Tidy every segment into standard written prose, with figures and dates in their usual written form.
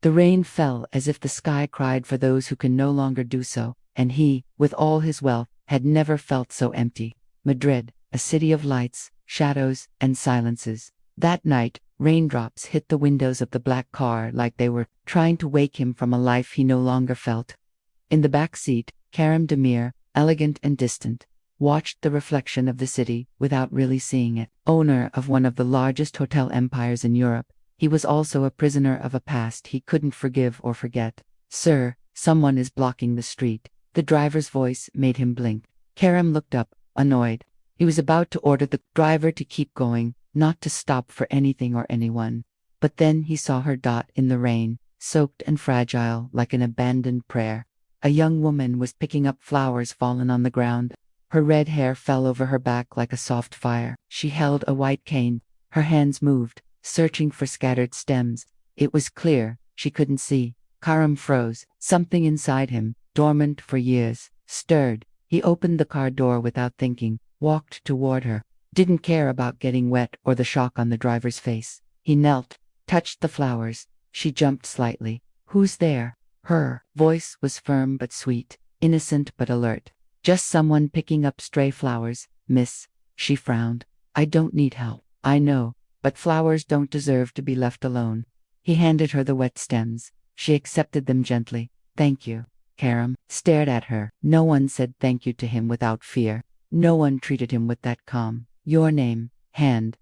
The rain fell as if the sky cried for those who can no longer do so, and he, with all his wealth, had never felt so empty. Madrid, a city of lights, shadows, and silences. That night, raindrops hit the windows of the black car like they were trying to wake him from a life he no longer felt. In the back seat, Kerem Demir, elegant and distant, watched the reflection of the city without really seeing it. Owner of one of the largest hotel empires in Europe, he was also a prisoner of a past he couldn't forgive or forget. "Sir, someone is blocking the street." The driver's voice made him blink. Kerem looked up, annoyed. He was about to order the driver to keep going, not to stop for anything or anyone. But then he saw her dot in the rain, soaked and fragile like an abandoned prayer. A young woman was picking up flowers fallen on the ground. Her red hair fell over her back like a soft fire. She held a white cane. Her hands moved, searching for scattered stems. It was clear, she couldn't see. Kerem froze. Something inside him, dormant for years, stirred. He opened the car door without thinking, walked toward her. Didn't care about getting wet or the shock on the driver's face. He knelt, touched the flowers. She jumped slightly. "Who's there?" Her voice was firm but sweet, innocent but alert. "Just someone picking up stray flowers, miss." She frowned. "I don't need help, I know, but flowers don't deserve to be left alone." He handed her the wet stems. She accepted them gently. "Thank you." Kerem stared at her. No one said thank you to him without fear. No one treated him with that calm. "Your name?" Hande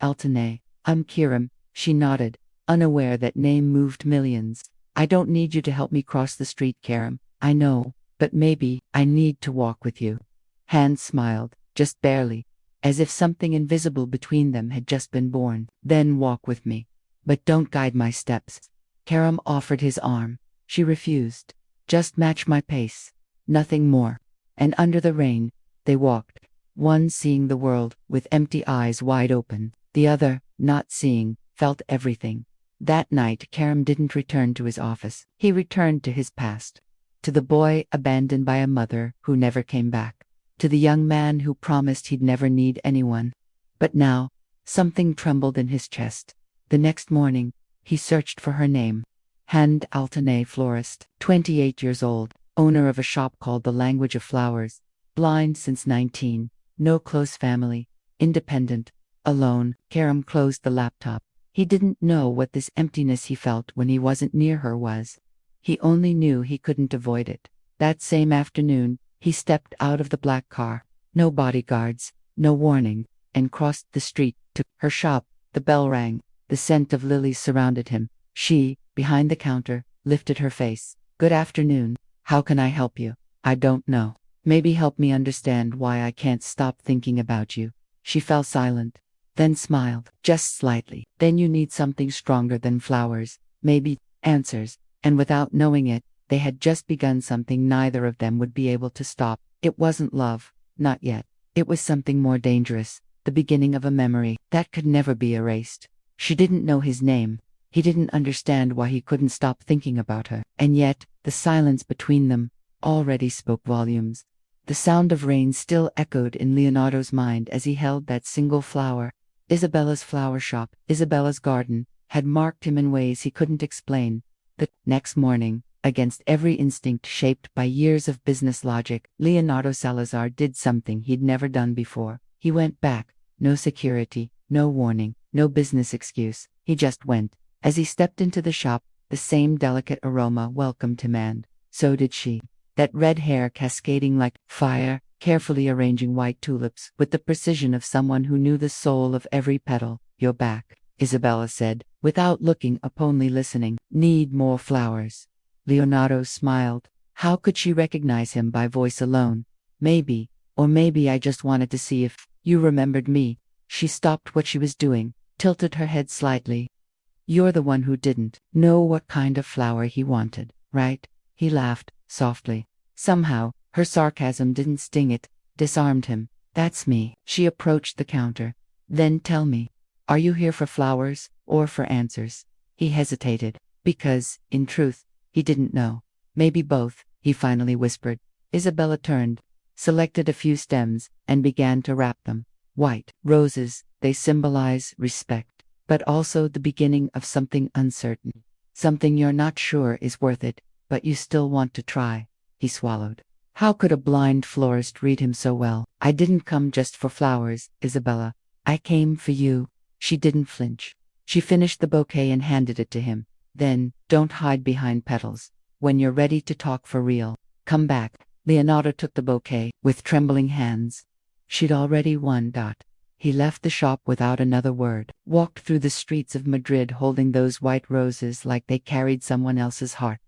Altanay. "I'm Kerem." She nodded, unaware that name moved millions. "I don't need you to help me cross the street, Kerem. I know, but maybe I need to walk with you." Hande smiled, just barely, as if something invisible between them had just been born. "Then walk with me. But don't guide my steps." Kerem offered his arm. She refused. "Just match my pace. Nothing more." And under the rain, they walked. One seeing the world, with empty eyes wide open. The other, not seeing, felt everything. That night, Kerem didn't return to his office. He returned to his past. To the boy abandoned by a mother who never came back. To the young man who promised he'd never need anyone. But now, something trembled in his chest. The next morning, he searched for her name. Hande Altanay, florist, 28 years old, owner of a shop called The Language of Flowers. Blind since 19, no close family, independent, alone. Kerem closed the laptop. He didn't know what this emptiness he felt when he wasn't near her was. He only knew he couldn't avoid it. That same afternoon, he stepped out of the black car. No bodyguards, no warning, and crossed the street to her shop. The bell rang. The scent of lilies surrounded him. She, behind the counter, lifted her face. "Good afternoon. How can I help you?" "I don't know. Maybe help me understand why I can't stop thinking about you." She fell silent, then smiled, just slightly. "Then you need something stronger than flowers, maybe answers." And without knowing it, they had just begun something neither of them would be able to stop. It wasn't love, not yet. It was something more dangerous, the beginning of a memory that could never be erased. She didn't know his name. He didn't understand why he couldn't stop thinking about her. And yet, the silence between them already spoke volumes. The sound of rain still echoed in Leonardo's mind as he held that single flower. Isabella's flower shop, Isabella's garden, had marked him in ways he couldn't explain. The next morning, against every instinct shaped by years of business logic, Leonardo Salazar did something he'd never done before. He went back. No security, no warning, no business excuse. He just went. As he stepped into the shop, the same delicate aroma welcomed him, and so did she. That red hair cascading like fire, carefully arranging white tulips with the precision of someone who knew the soul of every petal. "You're back," Isabella said, without looking up, only listening. "Need more flowers." Leonardo smiled. How could she recognize him by voice alone? "Maybe, or maybe I just wanted to see if you remembered me." She stopped what she was doing, tilted her head slightly. "You're the one who didn't know what kind of flower he wanted, right?" He laughed, softly. Somehow, her sarcasm didn't sting, it disarmed him. "That's me." She approached the counter. "Then tell me, are you here for flowers, or for answers?" He hesitated, because, in truth, he didn't know. "Maybe both," he finally whispered. Isabella turned, selected a few stems, and began to wrap them. White roses, they symbolize respect, but also the beginning of something uncertain. Something you're not sure is worth it, but you still want to try. He swallowed. How could a blind florist read him so well? I didn't come just for flowers, Isabella. I came for you. She didn't flinch. She finished the bouquet and handed it to him. Then, don't hide behind petals. When you're ready to talk for real, come back. Leonardo took the bouquet with trembling hands. She'd already won. He left the shop without another word, walked through the streets of Madrid holding those white roses like they carried someone else's heart.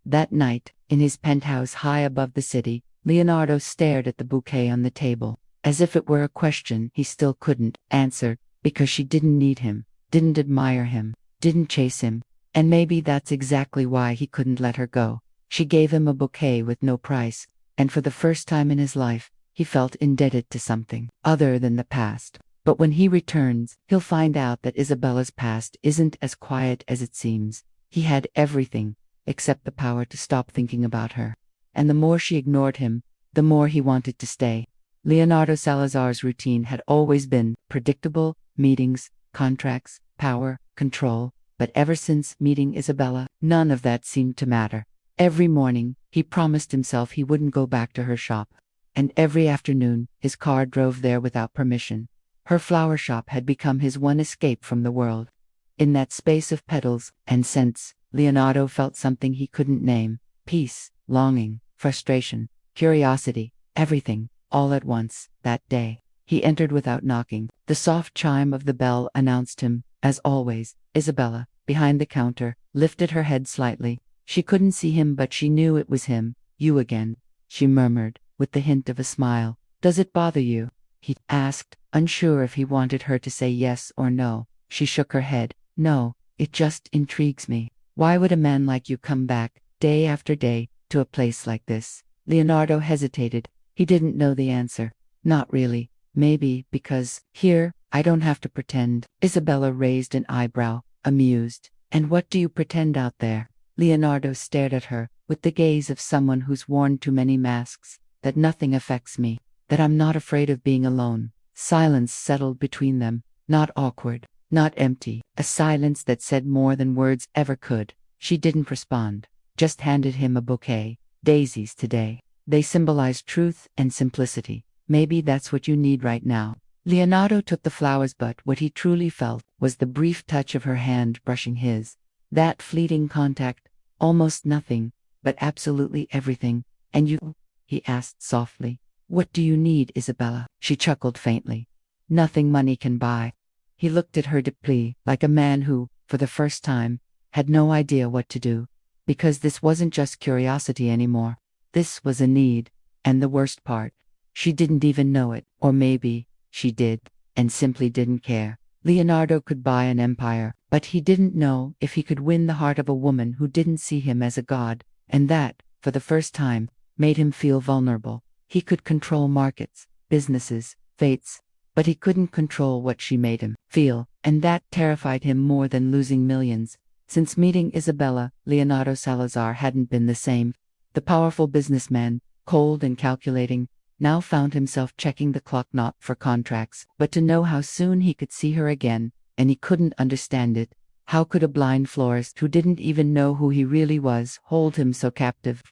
That night, in his penthouse high above the city, Leonardo stared at the bouquet on the table, as if it were a question he still couldn't answer, because she didn't need him, didn't admire him, didn't chase him, and maybe that's exactly why he couldn't let her go. She gave him a bouquet with no price, and for the first time in his life, he felt indebted to something other than the past. But when he returns, he'll find out that Isabella's past isn't as quiet as it seems. He had everything, except the power to stop thinking about her. And the more she ignored him, the more he wanted to stay. Leonardo Salazar's routine had always been predictable: meetings, contracts, power, control. But ever since meeting Isabella, none of that seemed to matter. Every morning, he promised himself he wouldn't go back to her shop. And every afternoon, his car drove there without permission. Her flower shop had become his one escape from the world. In that space of petals and scents, Leonardo felt something he couldn't name: peace, longing, frustration, curiosity, everything, all at once. That day, he entered without knocking. The soft chime of the bell announced him, as always. Isabella, behind the counter, lifted her head slightly. She couldn't see him, but she knew it was him. You again, she murmured, with the hint of a smile. Does it bother you? He asked, unsure if he wanted her to say yes or no. She shook her head. No, it just intrigues me. Why would a man like you come back, day after day, to a place like this? Leonardo hesitated. He didn't know the answer. Not really. Maybe because, here, I don't have to pretend. Isabella raised an eyebrow, amused. And what do you pretend out there? Leonardo stared at her, with the gaze of someone who's worn too many masks. That nothing affects me. That I'm not afraid of being alone. Silence settled between them, not awkward, not empty, a silence that said more than words ever could. She didn't respond, just handed him a bouquet. Daisies today. They symbolize truth and simplicity. Maybe that's what you need right now. Leonardo took the flowers, but what he truly felt was the brief touch of her hand brushing his. That fleeting contact, almost nothing, but absolutely everything. And you? He asked softly. What do you need, Isabella? She chuckled faintly. Nothing money can buy. He looked at her deeply, like a man who, for the first time, had no idea what to do. Because this wasn't just curiosity anymore. This was a need. And the worst part, she didn't even know it. Or maybe she did, and simply didn't care. Leonardo could buy an empire, but he didn't know if he could win the heart of a woman who didn't see him as a god. And that, for the first time, made him feel vulnerable. He could control markets, businesses, fates, but he couldn't control what she made him feel, and that terrified him more than losing millions. Since meeting Isabella, Leonardo Salazar hadn't been the same. The powerful businessman, cold and calculating, now found himself checking the clock not for contracts, but to know how soon he could see her again, and he couldn't understand it. How could a blind florist who didn't even know who he really was hold him so captive?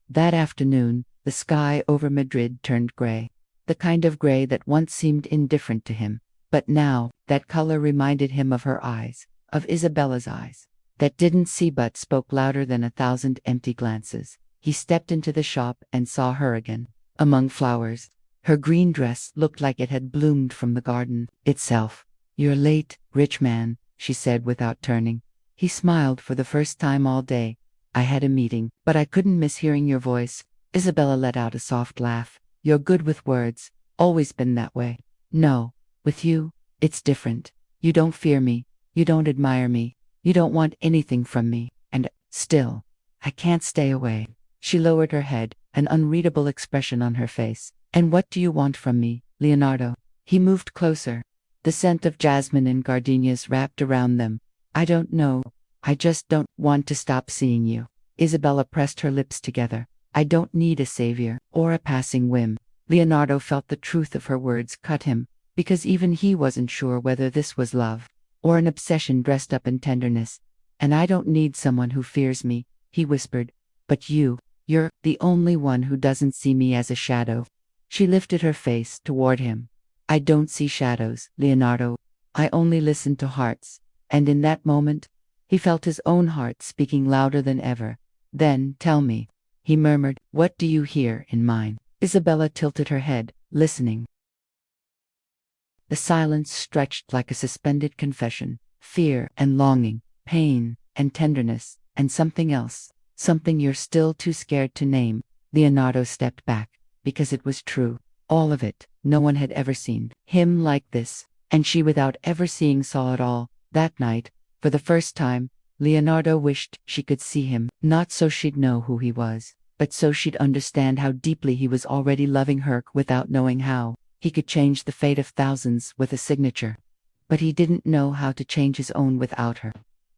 That afternoon, the sky over Madrid turned gray. The kind of gray that once seemed indifferent to him. But now, that color reminded him of her eyes, of Isabella's eyes, that didn't see but spoke louder than 1,000 empty glances. He stepped into the shop and saw her again, among flowers. Her green dress looked like it had bloomed from the garden itself. You're late, rich man, she said without turning. He smiled for the first time all day. I had a meeting, but I couldn't miss hearing your voice. Isabella let out a soft laugh. You're good with words. Always been that way. No, with you, it's different. You don't fear me. You don't admire me. You don't want anything from me. And still, I can't stay away. She lowered her head, an unreadable expression on her face. And what do you want from me, Leonardo? He moved closer. The scent of jasmine and gardenias wrapped around them. I don't know. I just don't want to stop seeing you. Isabella pressed her lips together. I don't need a savior, or a passing whim. Leonardo felt the truth of her words cut him, because even he wasn't sure whether this was love, or an obsession dressed up in tenderness. And I don't need someone who fears me, he whispered. But you're the only one who doesn't see me as a shadow. She lifted her face toward him. I don't see shadows, Leonardo. I only listen to hearts. And in that moment, he felt his own heart speaking louder than ever. Then, tell me, he murmured, what do you hear in mine? Isabella tilted her head, listening. The silence stretched like a suspended confession, fear and longing, pain and tenderness, and something else, something you're still too scared to name. Leonardo stepped back, because it was true, all of it. No one had ever seen him like this, and she without ever seeing saw it all. That night, for the first time, Leonardo wished she could see him, not so she'd know who he was, but so she'd understand how deeply he was already loving her without knowing how. He could change the fate of thousands with a signature, but he didn't know how to change his own without her.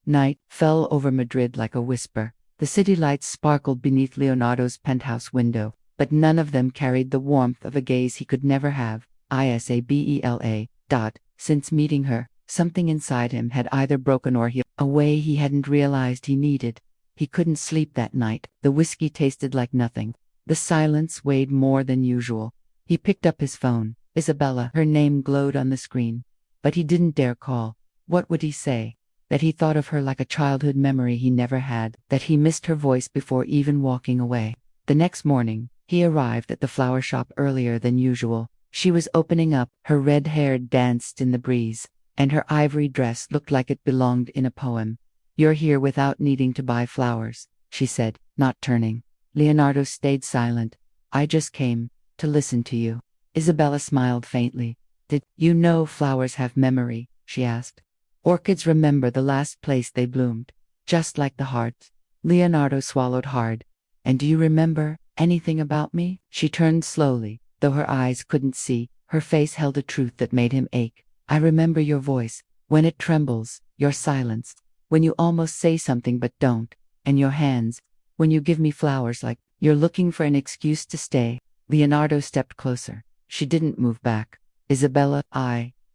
Night fell over Madrid like a whisper. The city lights sparkled beneath Leonardo's penthouse window, but none of them carried the warmth of a gaze he could never have. Isabella. Since meeting her, something inside him had either broken or healed, a way he hadn't realized he needed. He couldn't sleep that night. The whiskey tasted like nothing. The silence weighed more than usual. He picked up his phone. Isabella, her name glowed on the screen. But he didn't dare call. What would he say? That he thought of her like a childhood memory he never had, that he missed her voice before even walking away. The next morning, he arrived at the flower shop earlier than usual. She was opening up, her red hair danced in the breeze, and her ivory dress looked like it belonged in a poem. You're here without needing to buy flowers, she said, not turning. Leonardo stayed silent. I just came to listen to you. Isabella smiled faintly. Did you know flowers have memory? She asked. Orchids remember the last place they bloomed, just like the heart. Leonardo swallowed hard. And do you remember anything about me? She turned slowly, though her eyes couldn't see. Her face held a truth that made him ache. I remember your voice, when it trembles, your silence, when you almost say something but don't, and your hands, when you give me flowers like you're looking for an excuse to stay. Leonardo stepped closer. She didn't move back. Isabella,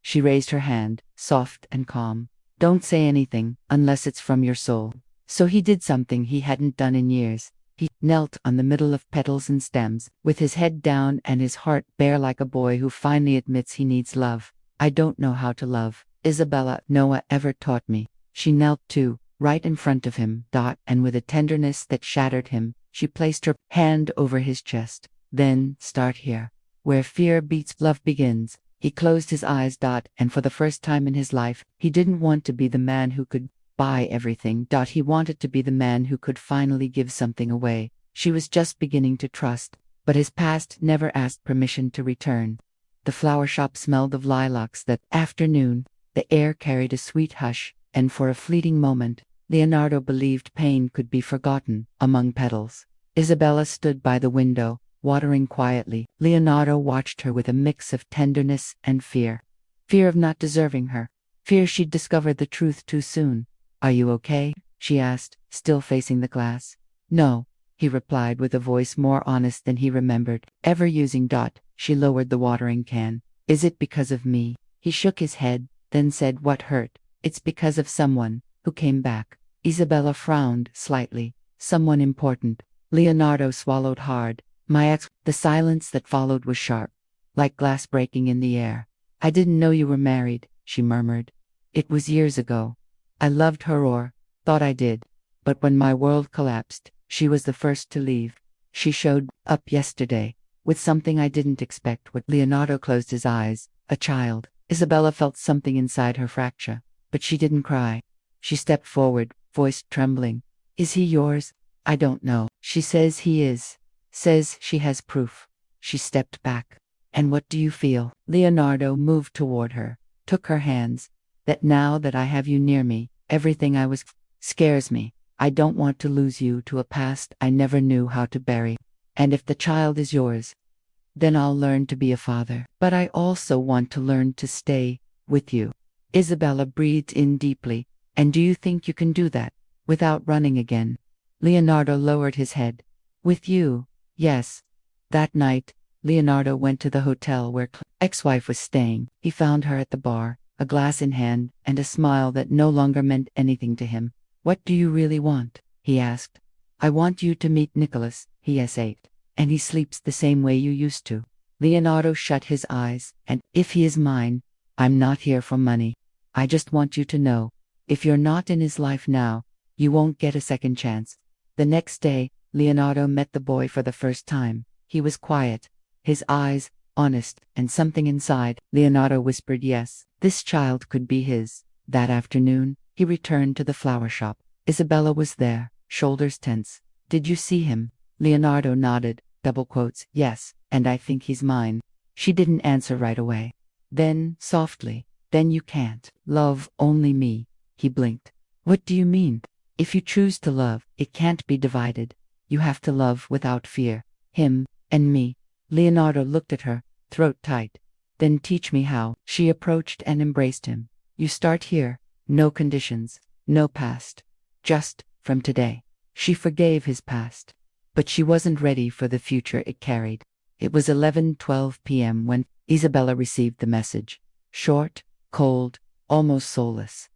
she raised her hand, soft and calm. Don't say anything, unless it's from your soul. So he did something he hadn't done in years. He knelt on the middle of petals and stems, with his head down and his heart bare like a boy who finally admits he needs love. I don't know how to love, Isabella. No one ever taught me. She knelt too, right in front of him, and with a tenderness that shattered him, she placed her hand over his chest. Then, start here. Where fear beats, love begins. He closed his eyes, and for the first time in his life, he didn't want to be the man who could buy everything. He wanted to be the man who could finally give something away. She was just beginning to trust, but his past never asked permission to return. The flower shop smelled of lilacs that afternoon. The air carried a sweet hush, and for a fleeting moment, Leonardo believed pain could be forgotten among petals. Isabella stood by the window, watering quietly. Leonardo watched her with a mix of tenderness and fear. Fear of not deserving her. Fear she'd discovered the truth too soon. Are you okay? She asked, still facing the glass. No, he replied with a voice more honest than he remembered ever using. She lowered the watering can. Is it because of me? He shook his head, then said, what hurt? It's because of someone who came back. Isabella frowned slightly. Someone important. Leonardo swallowed hard. My ex. The silence that followed was sharp, like glass breaking in the air. I didn't know you were married, she murmured. It was years ago. I loved her, or thought I did. But when my world collapsed, she was the first to leave. She showed up yesterday, with something I didn't expect. What? Leonardo closed his eyes. A child. Isabella felt something inside her fracture, but she didn't cry. She stepped forward, voice trembling. Is he yours? I don't know. She says he is. Says she has proof. She stepped back. And what do you feel? Leonardo moved toward her, took her hands. That now that I have you near me, everything I was scares me. I don't want to lose you to a past I never knew how to bury. And if the child is yours, then I'll learn to be a father. But I also want to learn to stay with you. Isabella breathed in deeply. And do you think you can do that, without running again? Leonardo lowered his head. With you, yes. That night, Leonardo went to the hotel where ex-wife was staying. He found her at the bar, a glass in hand, and a smile that no longer meant anything to him. What do you really want? He asked. I want you to meet Nicholas, he essayed. And he sleeps the same way you used to. Leonardo shut his eyes, and if he is mine, I'm not here for money. I just want you to know, if you're not in his life now, you won't get a second chance. The next day, Leonardo met the boy for the first time. He was quiet, his eyes honest, and something inside. Leonardo whispered yes, this child could be his. That afternoon, he returned to the flower shop. Isabella was there, shoulders tense. Did you see him? Leonardo nodded, double quotes, yes, and I think he's mine. She didn't answer right away. Then, softly, then you can't love only me. He blinked. What do you mean? If you choose to love, it can't be divided. You have to love without fear. Him, and me. Leonardo looked at her, throat tight. Then teach me how. She approached and embraced him. You start here. No conditions. No past. Just, from today. She forgave his past. But she wasn't ready for the future it carried. It was 11:12 p.m. when Isabella received the message. Short, cold, almost soulless.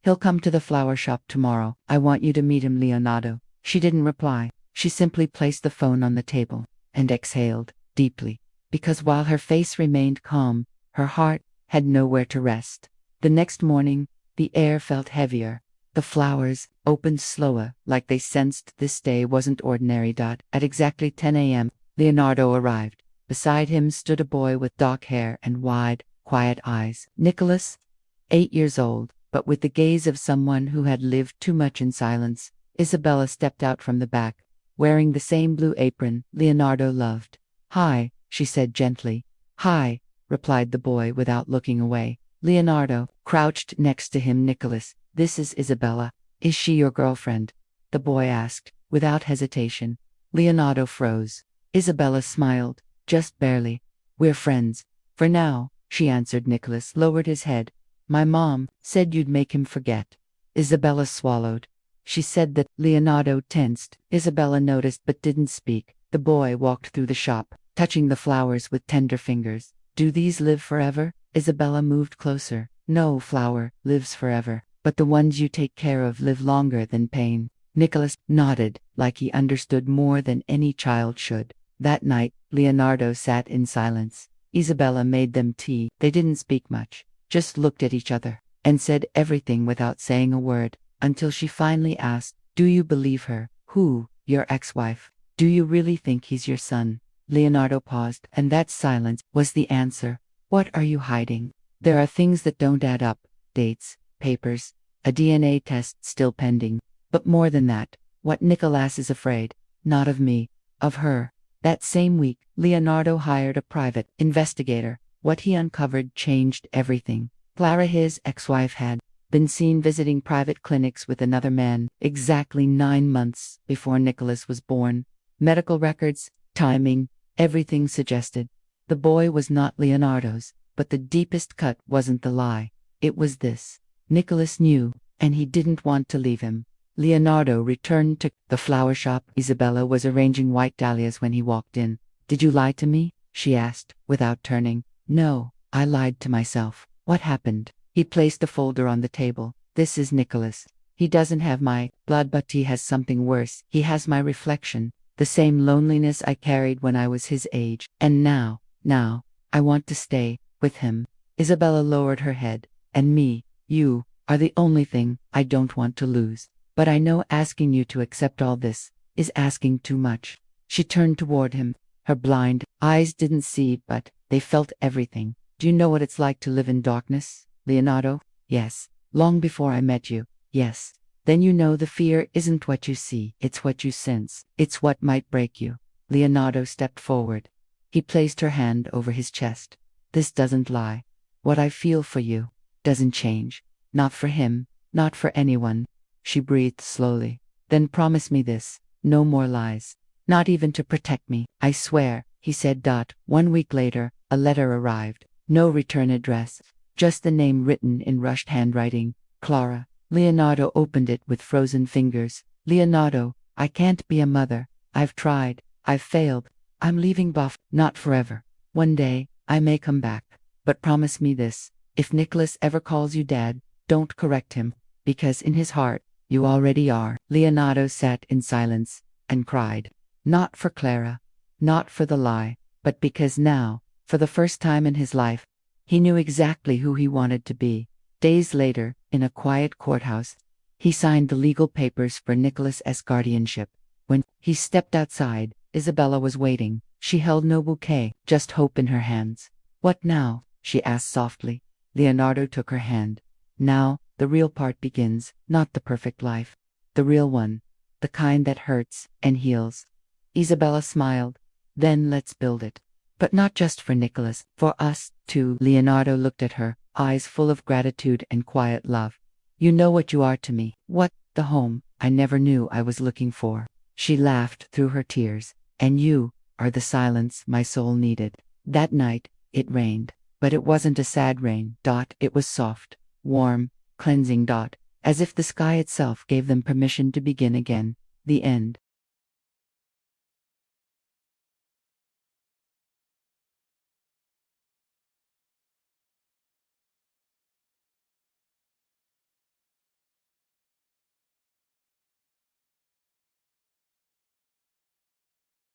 He'll come to the flower shop tomorrow. I want you to meet him, Leonardo. She didn't reply. She simply placed the phone on the table and exhaled deeply, because while her face remained calm, her heart had nowhere to rest. The next morning, the air felt heavier. The flowers opened slower, like they sensed this day wasn't ordinary. At exactly 10 a.m., Leonardo arrived. Beside him stood a boy with dark hair and wide, quiet eyes. Nicholas, 8 years old, but with the gaze of someone who had lived too much in silence. Isabella stepped out from the back, wearing the same blue apron Leonardo loved. Hi, she said gently. Hi, replied the boy without looking away. Leonardo crouched next to him. Nicholas, this is Isabella. Is she your girlfriend? The boy asked, without hesitation. Leonardo froze. Isabella smiled, just barely. We're friends. For now, she answered. Nicholas lowered his head. My mom said you'd make him forget. Isabella swallowed. She said that. Leonardo tensed. Isabella noticed but didn't speak. The boy walked through the shop, touching the flowers with tender fingers. Do these live forever? Isabella moved closer. No flower lives forever, but the ones you take care of live longer than pain. Nicholas nodded, like he understood more than any child should. That night, Leonardo sat in silence. Isabella made them tea. They didn't speak much, just looked at each other, and said everything without saying a word, until she finally asked, do you believe her? Who? Your ex-wife? Do you really think he's your son? Leonardo paused, and that silence was the answer. What are you hiding? There are things that don't add up. Dates, papers, a DNA test still pending. But more than that, what Nicholas is afraid, not of me, of her. That same week, Leonardo hired a private investigator. What he uncovered changed everything. Clara, his ex-wife, had been seen visiting private clinics with another man exactly 9 months before Nicholas was born. Medical records, timing, everything suggested the boy was not Leonardo's, but the deepest cut wasn't the lie. It was this. Nicholas knew, and he didn't want to leave him. Leonardo returned to the flower shop. Isabella was arranging white dahlias when he walked in. Did you lie to me? She asked, without turning. No, I lied to myself. What happened? He placed a folder on the table. This is Nicholas. He doesn't have my blood, but he has something worse. He has my reflection, the same loneliness I carried when I was his age. And now, I want to stay with him. Isabella lowered her head. And me, you, are the only thing I don't want to lose. But I know asking you to accept all this is asking too much. She turned toward him. Her blind eyes didn't see, but they felt everything. Do you know what it's like to live in darkness, Leonardo? Yes. Long before I met you. Yes. Then you know the fear isn't what you see, it's what you sense. It's what might break you. Leonardo stepped forward. He placed her hand over his chest. This doesn't lie. What I feel for you doesn't change. Not for him, not for anyone. She breathed slowly. Then promise me this. No more lies. Not even to protect me. I swear, he said. 1 week later, a letter arrived. No return address. Just the name written in rushed handwriting. Clara. Leonardo opened it with frozen fingers. Leonardo, I can't be a mother. I've tried. I've failed. I'm leaving Buff. Not forever. One day, I may come back. But promise me this. If Nicholas ever calls you Dad, don't correct him. Because in his heart, You already are. Leonardo sat in silence and cried. Not for Clara, not for the lie, but because now, for the first time in his life, he knew exactly who he wanted to be. Days later, in a quiet courthouse, he signed the legal papers for Nicholas's guardianship. When he stepped outside, Isabella was waiting. She held no bouquet, just hope in her hands. What now? She asked softly. Leonardo took her hand. Now, the real part begins, not the perfect life. The real one. The kind that hurts and heals. Isabella smiled. Then let's build it. But not just for Nicholas, for us, too. Leonardo looked at her, eyes full of gratitude and quiet love. You know what you are to me. What? The home I never knew I was looking for. She laughed through her tears. And you are the silence my soul needed. That night, it rained. But it wasn't a sad rain. It was soft, warm, cleansing. As if the sky itself gave them permission to begin again. The end.